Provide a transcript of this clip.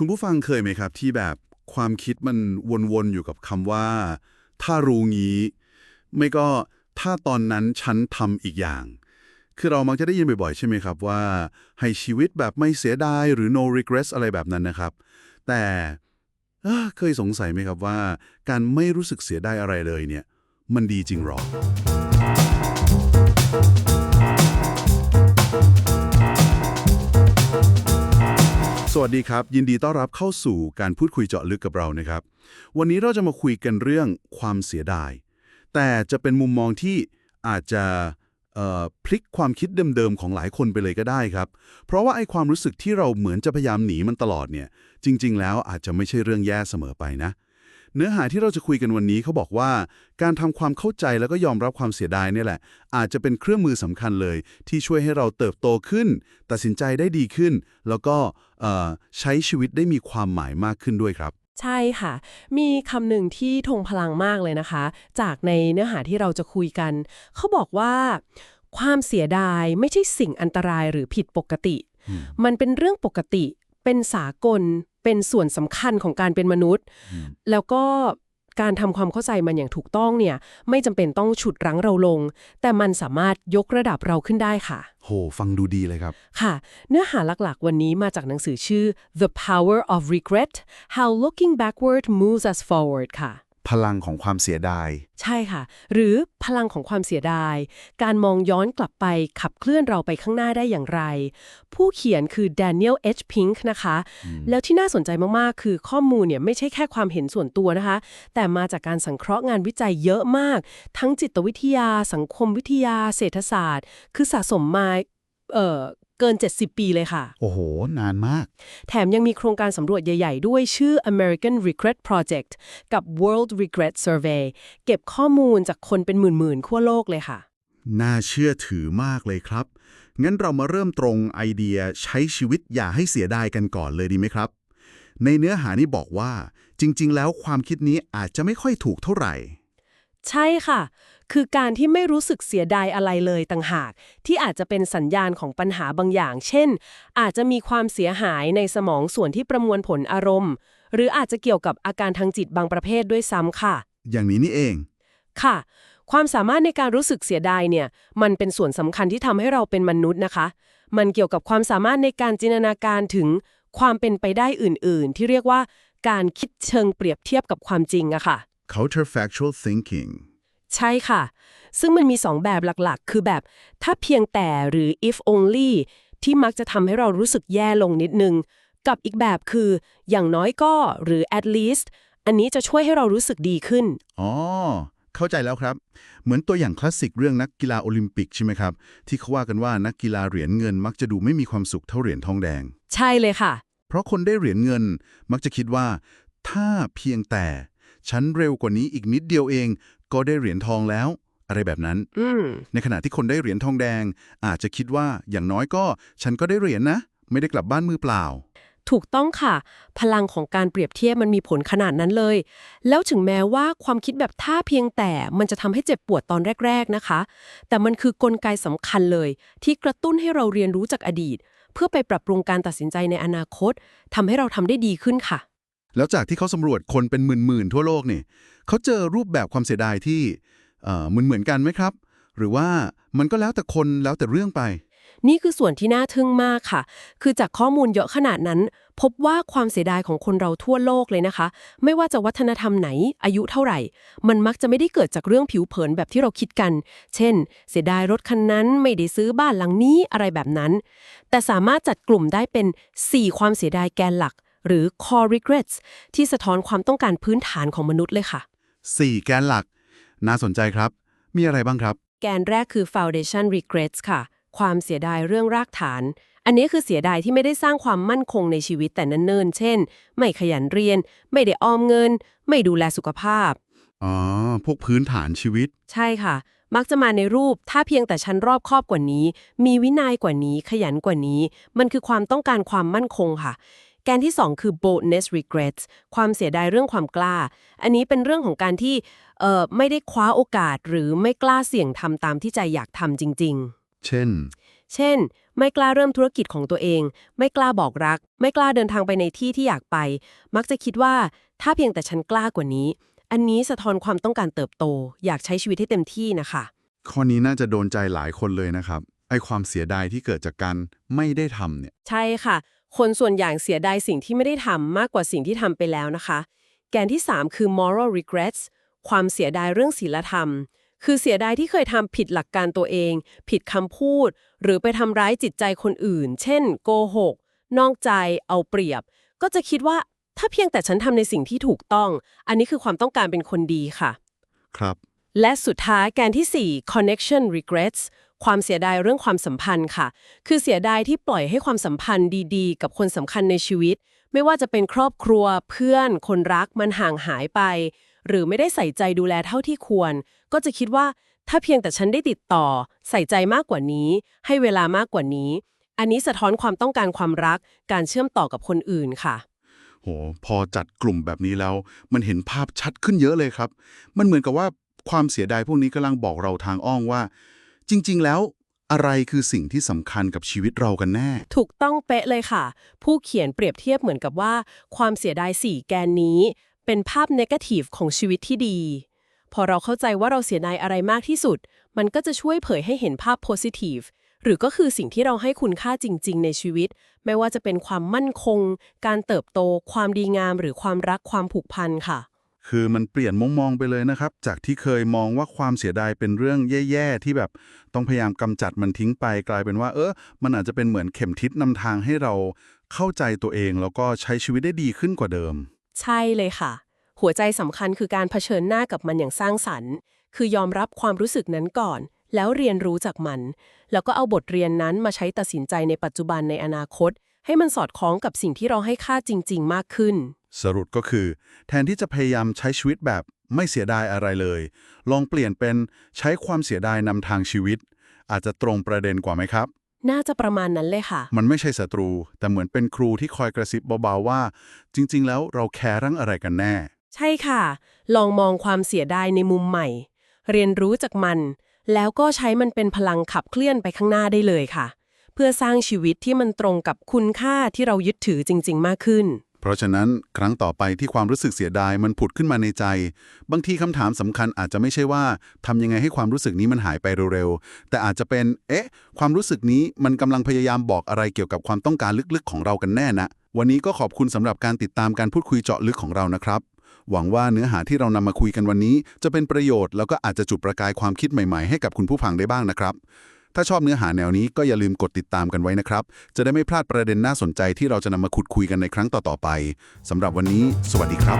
คุณผู้ฟังเคยไหมครับที่แบบความคิดมันวนๆอยู่กับคำว่าถ้ารู้งี้ไม่ก็ถ้าตอนนั้นฉันทำอีกอย่างคือเรามักจะได้ยินบ่อยๆใช่ไหมครับว่าให้ชีวิตแบบไม่เสียดายหรือ no regrets อะไรแบบนั้นนะครับแต่เคยสงสัยไหมครับว่าการไม่รู้สึกเสียดายอะไรเลยเนี่ยมันดีจริงหรอ สวัสดีครับยินดีต้อนรับเข้าสู่การพูดคุยเจาะลึกกับเรานะครับวันนี้เราจะมาคุยกันเรื่องความเสียดายแต่จะเป็นมุมมองที่อาจจะพลิกความคิดเดิมๆของหลายคนไปเลยก็ได้ครับเพราะว่าไอ้ความรู้สึกที่เราเหมือนจะพยายามหนีมันตลอดเนี่ยจริงๆแล้วอาจจะไม่ใช่เรื่องแย่เสมอไปนะเนื้อหาที่เราจะคุยกันวันนี้เขาบอกว่าการทำความเข้าใจแล้วก็ยอมรับความเสียดายเนี่ยแหละอาจจะเป็นเครื่องมือสำคัญเลยที่ช่วยให้เราเติบโตขึ้นตัดสินใจได้ดีขึ้นแล้วก็ใช้ชีวิตได้มีความหมายมากขึ้นด้วยครับใช่ค่ะ มีคำหนึ่งที่ทงพลังมากเลยนะคะ จากในเนื้อหาที่เราจะคุยกัน เขาบอกว่าความเสียดายไม่ใช่สิ่งอันตรายหรือผิดปกติ มันเป็นเรื่องปกติ เป็นสากล เป็นส่วนสำคัญของการเป็นมนุษย์ แล้วก็การทำความเข้าใจมันอย่างถูกต้องเนี่ยไม่จำเป็นต้องฉุดรั้งเราลง แต่มันสามารถยกระดับเราขึ้นได้ค่ะ โหฟังดูดีเลยครับ ค่ะ เนื้อหาหลักๆวันนี้มาจากหนังสือชื่อ The Power of Regret How Looking Backward Moves Us Forward ค่ะ พลังของความเสียดายใช่ค่ะ หรือพลังของความเสียดาย การมองย้อนกลับไปขับเคลื่อนเราไปข้างหน้าได้อย่างไร ผู้เขียนคือ Daniel H. Pink นะคะ แล้วที่น่าสนใจมากๆ คือข้อมูลเนี่ยไม่ใช่แค่ความเห็นส่วนตัวนะคะ แต่มาจากการสังเคราะห์งานวิจัยเยอะมาก ทั้งจิตวิทยา สังคมวิทยา เศรษฐศาสตร์ คือสะสมมาเกิน 70 ปีเลยค่ะ โอ้โหนานมาก แถมยังมีโครงการสำรวจใหญ่ๆ ด้วยชื่อ American Regret Project กับ World Regret Survey เก็บข้อมูลจากคนเป็นหมื่นๆทั่วโลกเลยค่ะ น่าเชื่อถือมากเลยครับงั้นเรามาเริ่มตรงไอเดียใช้ชีวิตอย่าให้เสียดายกันก่อนเลยดีไหมครับในเนื้อหานี้บอกว่าจริงๆแล้วความคิดนี้อาจจะไม่ค่อยถูกเท่าไหร่ ใช่ค่ะ คือการที่ไม่รู้สึกเสียดายอะไรเลยต่างหาก ที่อาจจะเป็นสัญญาณของปัญหาบางอย่าง เช่น อาจจะมีความเสียหายในสมองส่วนที่ประมวลผลอารมณ์ หรืออาจจะเกี่ยวกับอาการทางจิตบางประเภทด้วยซ้ำค่ะ อย่างนี้นี่เอง ค่ะ ความสามารถในการรู้สึกเสียดายเนี่ย มันเป็นส่วนสำคัญที่ทำให้เราเป็นมนุษย์นะคะ มันเกี่ยวกับความสามารถในการจินตนาการถึงความเป็นไปได้อื่น ๆ ที่เรียกว่าการคิดเชิงเปรียบเทียบกับความจริงอะค่ะ counterfactual thinking ใช่ค่ะ ซึ่งมันมี2แบบหลักๆ คือแบบถ้าเพียงแต่หรือ if only ที่มักจะทำให้เรารู้สึกแย่ลงนิดนึง กับอีกแบบคืออย่างน้อยก็หรือ at least อันนี้จะช่วยให้เรารู้สึกดีขึ้น อ๋อเข้าใจแล้วครับเหมือนตัวอย่างคลาสสิกเรื่องนักกีฬาโอลิมปิกใช่ไหมครับที่เขาว่ากันว่านักกีฬาเหรียญเงินมักจะดูไม่มีความสุขเท่าเหรียญทองแดงใช่เลยค่ะ เพราะคนได้เหรียญเงินมักจะคิดว่าถ้าเพียงแต่ฉันเร็วกว่านี้อีกนิดเดียวเองก็ได้เหรียญทองแล้วอะไรแบบนั้นในขณะที่คนได้เหรียญทองแดงอาจจะคิดว่าอย่างน้อยก็ฉันก็ได้เหรียญนะไม่ได้กลับบ้านมือเปล่าถูกต้องค่ะ พลังของการเปรียบเทียบมันมีผลขนาดนั้นเลย แล้วถึงแม้ว่าความคิดแบบถ้าเพียงแต่มันจะทำให้เจ็บปวดตอนแรกๆนะคะ แต่มันคือกลไกสำคัญเลย ที่กระตุ้นให้เราเรียนรู้จากอดีต เพื่อไปปรับปรุงการตัดสินใจในอนาคตทำให้เราทำได้ดีขึ้นค่ะ แล้วจากที่เขาสำรวจคนเป็นหมื่นๆทั่วโลกนี่เขาเจอรูปแบบความเสียดายที่เหมือนกันไหมครับหรือว่ามันก็แล้วแต่คนแล้วแต่เรื่องไปนี่คือส่วนที่น่าทึ่งมากค่ะ คือจากข้อมูลเยอะขนาดนั้น พบว่าความเสียดายของคนเราทั่วโลกเลยนะคะ ไม่ว่าจะวัฒนธรรมไหน อายุเท่าไหร่ มันมักจะไม่ได้เกิดจากเรื่องผิวเผินแบบที่เราคิดกัน เช่น เสียดายรถคันนั้น ไม่ได้ซื้อบ้านหลังนี้ อะไรแบบนั้น แต่สามารถจัดกลุ่มได้เป็น 4 ความเสียดายแกนหลัก หรือ core regrets ที่สะท้อนความต้องการพื้นฐานของมนุษย์เลยค่ะ 4 แกนหลักน่าสนใจครับมีอะไรบ้างครับแกนแรกคือ foundation regrets ค่ะความเสียดายเรื่องรากฐาน อันนี้คือเสียดายที่ไม่ได้สร้างความมั่นคงในชีวิตแต่เนิ่นๆเช่น ไม่ขยันเรียน ไม่ได้ออมเงิน ไม่ดูแลสุขภาพ อ๋อพวกพื้นฐานชีวิตใช่ค่ะ มักจะมาในรูปถ้าเพียงแต่ฉันรอบคอบกว่านี้ มีวินัยกว่านี้ ขยันกว่านี้ มันคือความต้องการความมั่นคงค่ะ แกนที่2คือ boldness regrets ความเสียดายเรื่องความกล้า อันนี้เป็นเรื่องของการที่ไม่ได้คว้าโอกาสหรือไม่กล้าเสี่ยงทำตามที่ใจอยากทำจริงๆ เช่น เช่น ไม่กล้าเริ่มธุรกิจของตัวเอง ไม่กล้าบอกรัก ไม่กล้าเดินทางไปในที่ที่อยากไป มักจะคิดว่าถ้าเพียงแต่ฉันกล้ากว่านี้ อันนี้สะท้อนความต้องการเติบโต อยากใช้ชีวิตให้เต็มที่นะคะ ข้อนี้น่าจะโดนใจหลายคนเลยนะครับไอ้ความเสียดายที่เกิดจากการไม่ได้ทำเนี่ย ใช่ค่ะ คนส่วนใหญ่เสียดายสิ่งที่ไม่ได้ทำมากกว่าสิ่งที่ทำไปแล้วนะคะ แกนที่ 3 คือ moral regrets ความเสียดายเรื่องศีลธรรม คือเสียดายที่เคยทำผิดหลักการตัวเอง ผิดคำพูด หรือไปทำร้ายจิตใจคนอื่น เช่น โกหก นอกใจ เอาเปรียบ ก็จะคิดว่าถ้าเพียงแต่ฉันทำในสิ่งที่ถูกต้อง อันนี้คือความต้องการเป็นคนดีค่ะ ครับ และสุดท้ายแกนที่ 4 connection regrets ความเสียดายเรื่องความสัมพันธ์ค่ะ คือเสียดายที่ปล่อยให้ความสัมพันธ์ดีๆ กับคนสำคัญในชีวิต ไม่ว่าจะเป็นครอบครัว เพื่อน คนรัก มันห่างหายไป หรือไม่ได้ใส่ใจดูแลเท่าที่ควร ก็จะคิดว่าถ้าเพียงแต่ฉันได้ติดต่อ ใส่ใจมากกว่านี้ ให้เวลามากกว่านี้ อันนี้สะท้อนความต้องการความรัก การเชื่อมต่อกับคนอื่นค่ะ โห พอจัดกลุ่มแบบนี้แล้ว มันเห็นภาพชัดขึ้นเยอะเลยครับ มันเหมือนกับว่าความเสียดายพวกนี้กำลังบอกเราทางอ้อมว่า จริงๆ แล้วอะไรคือสิ่งที่สำคัญกับชีวิตเรากันแน่ ถูกต้องเป๊ะเลยค่ะ ผู้เขียนเปรียบเทียบเหมือนกับว่า ความเสียดาย4แกนนี้ เป็นภาพเนกาทีฟของชีวิตที่ดี พอเราเข้าใจว่าเราเสียดายอะไรมากที่สุด มันก็จะช่วยเผยให้เห็นภาพโพซิทีฟหรือก็คือสิ่งที่เราให้คุณค่าจริงๆในชีวิต ไม่ว่าจะเป็นความมั่นคง การเติบโต ความดีงาม หรือความรักความผูกพันค่ะ คือมันเปลี่ยนมุมมองไปเลยนะครับ จากที่เคยมองว่าความเสียดายเป็นเรื่องแย่ๆที่แบบต้องพยายามกำจัดมันทิ้งไปกลายเป็นว่ามันอาจจะเป็นเหมือนเข็มทิศนำทางให้เราเข้าใจตัวเองแล้วก็ใช้ชีวิตได้ดีขึ้นกว่าเดิม ใช่เลยค่ะ หัวใจสำคัญคือการเผชิญหน้ากับมันอย่างสร้างสรรค์ คือยอมรับความรู้สึกนั้นก่อน แล้วเรียนรู้จากมัน แล้วก็เอาบทเรียนนั้นมาใช้ตัดสินใจในปัจจุบันในอนาคต ให้มันสอดคล้องกับสิ่งที่เราให้ค่าจริงๆ มากขึ้น สรุปก็คือแทนที่จะพยายามใช้ชีวิตแบบไม่เสียดายอะไรเลย ลองเปลี่ยนเป็นใช้ความเสียดายนำทางชีวิต อาจจะตรงประเด็นกว่าไหมครับ น่าจะประมาณนั้นเลยค่ะ มันไม่ใช่ศัตรู แต่เหมือนเป็นครูที่คอยกระซิบเบาๆว่า จริงๆ แล้วเราแคร์เรื่องอะไรกันแน่ ใช่ค่ะ ลองมองความเสียดายในมุมใหม่ เรียนรู้จากมัน แล้วก็ใช้มันเป็นพลังขับเคลื่อนไปข้างหน้าได้เลยค่ะ เพื่อสร้างชีวิตที่มันตรงกับคุณค่าที่เรายึดถือจริงๆ มากขึ้น เพราะฉะนั้นครั้งต่อไปที่ความรู้สึกเสียดายมันผุดขึ้นมาในใจ บางทีคำถามสำคัญอาจจะไม่ใช่ว่าทำยังไงให้ความรู้สึกนี้มันหายไปเร็วๆ แต่อาจจะเป็นความรู้สึกนี้มันกำลังพยายามบอกอะไรเกี่ยวกับความต้องการลึกๆของเรากันแน่นะ วันนี้ก็ขอบคุณสำหรับการติดตามการพูดคุยเจาะลึกของเรานะครับ หวังว่าเนื้อหาที่เรานำมาคุยกันวันนี้จะเป็นประโยชน์แล้วก็อาจจะจุดประกายความคิดใหม่ๆให้กับคุณผู้ฟังได้บ้างนะครับ ถ้าชอบเนื้อหาแนวนี้ก็อย่าลืมกดติดตามกันไว้นะครับ จะได้ไม่พลาดประเด็นน่าสนใจที่เราจะนำมาขุดคุยกันในครั้งต่อๆไป สำหรับวันนี้ สวัสดีครับ